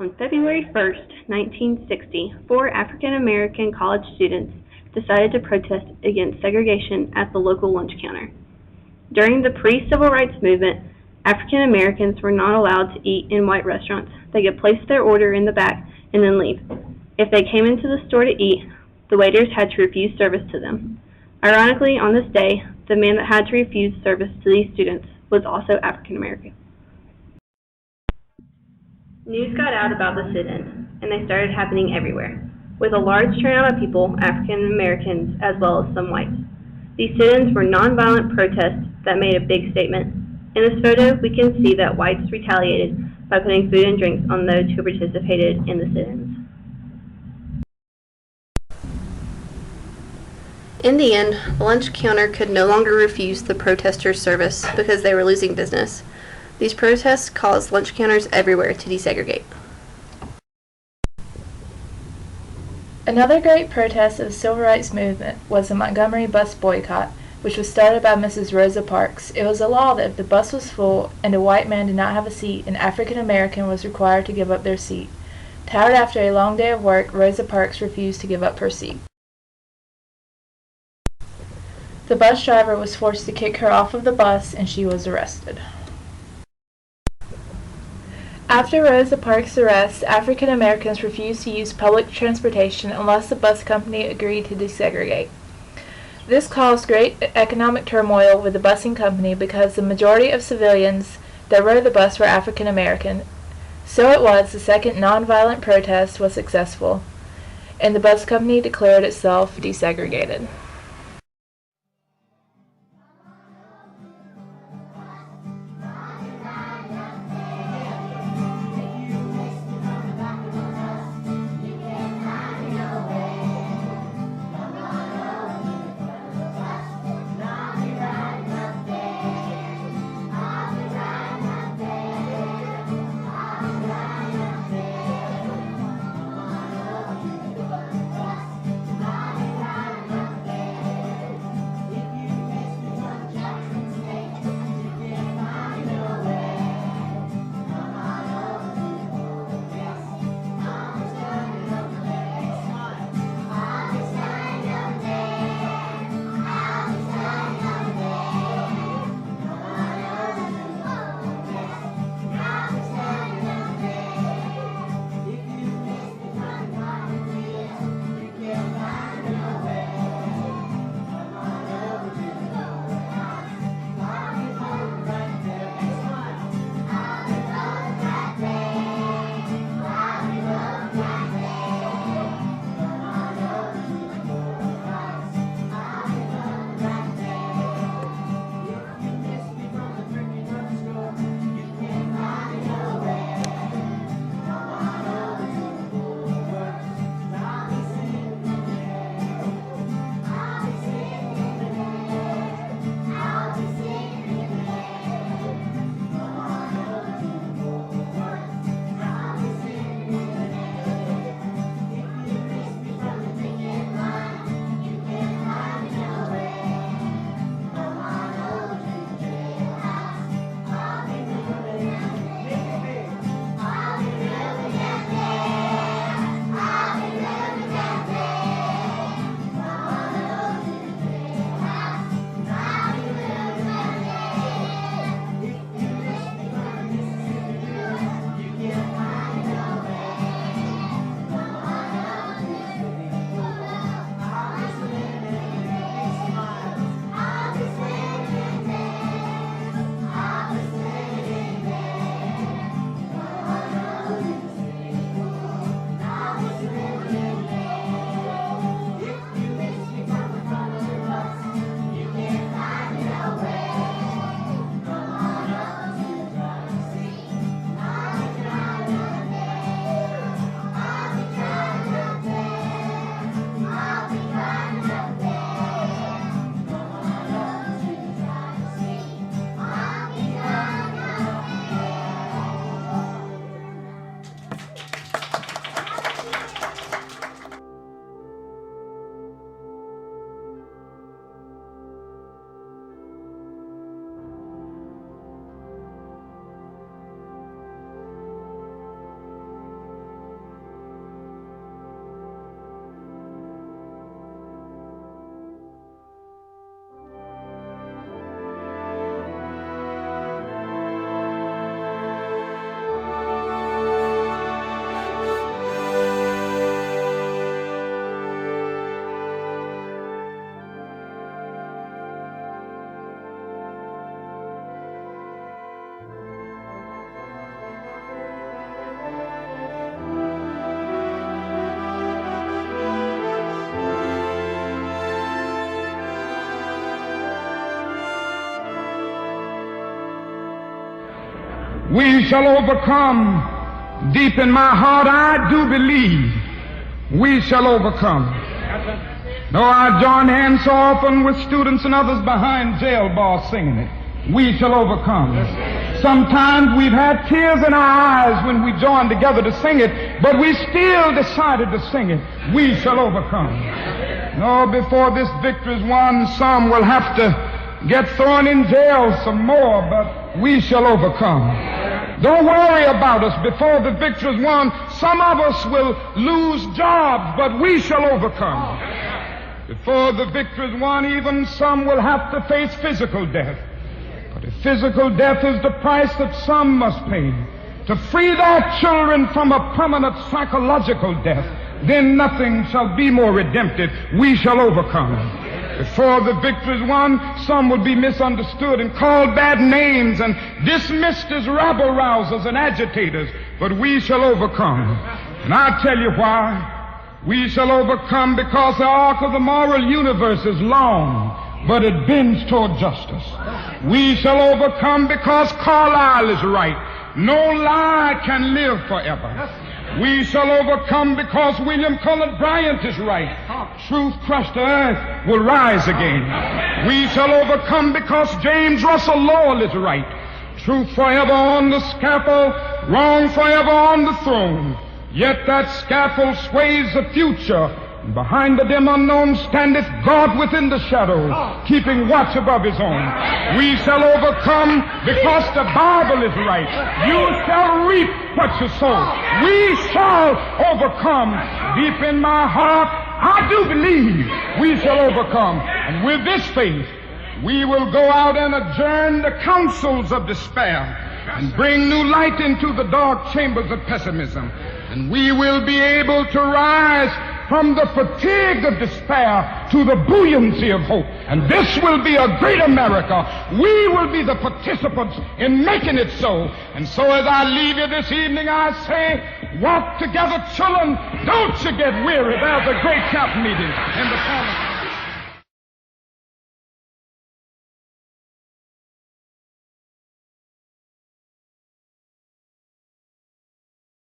On February 1st, 1960, four African American college students decided to protest against segregation at the local lunch counter. During the pre-civil rights movement, African Americans were not allowed to eat in white restaurants. They could place their order in the back and then leave. If they came into the store to eat, the waiters had to refuse service to them. Ironically, on this day, the man that had to refuse service to these students was also African American. News got out about the sit-ins, and they started happening everywhere, with a large turnout of people, African Americans as well as some whites. These sit-ins were nonviolent protests that made a big statement. In this photo, we can see that whites retaliated by putting food and drinks on those who participated in the sit-ins. In the end, the lunch counter could no longer refuse the protesters' service because they were losing business. These protests caused lunch counters everywhere to desegregate. Another great protest of the civil rights movement was the Montgomery bus boycott, which was started by Mrs. Rosa Parks. It was a law that if the bus was full and a white man did not have a seat, an African American was required to give up their seat. Tired after a long day of work, Rosa Parks refused to give up her seat. The bus driver was forced to kick her off of the bus, and she was arrested. After Rosa Parks' arrest, African Americans refused to use public transportation unless the bus company agreed to desegregate. This caused great economic turmoil with the busing company because the majority of civilians that rode the bus were African American. So it was the second nonviolent protest was successful, and the bus company declared itself desegregated. We shall overcome. Deep in my heart, I do believe we shall overcome. Though I join hands so often with students and others behind jail bars singing it, we shall overcome. Sometimes we've had tears in our eyes when we joined together to sing it, but we still decided to sing it. We shall overcome. No, before this victory is won, some will have to get thrown in jail some more, but we shall overcome. Don't worry about us. Before the victory is won, some of us will lose jobs, but we shall overcome. Before the victory is won, even some will have to face physical death. But if physical death is the price that some must pay to free their children from a permanent psychological death, then nothing shall be more redemptive. We shall overcome. Before the victory is won, some will be misunderstood and called bad names and dismissed as rabble-rousers and agitators, but we shall overcome. And I tell you why. We shall overcome because the arc of the moral universe is long, but it bends toward justice. We shall overcome because Carlyle is right. No lie can live forever. We shall overcome because William Cullen Bryant is right. Truth crushed to earth will rise again. We shall overcome because James Russell Lowell is right. Truth forever on the scaffold, wrong forever on the throne. Yet that scaffold sways the future. Behind the dim unknown standeth God within the shadows, keeping watch above his own. We shall overcome because the Bible is right. You shall reap what you sow. We shall overcome. Deep in my heart, I do believe we shall overcome. And with this faith, we will go out and adjourn the councils of despair and bring new light into the dark chambers of pessimism. And we will be able to rise from the fatigue of despair to the buoyancy of hope. And this will be a great America. We will be the participants in making it so. And so as I leave you this evening, I say, walk together, children. Don't you get weary. There's a great camp meeting in the corner.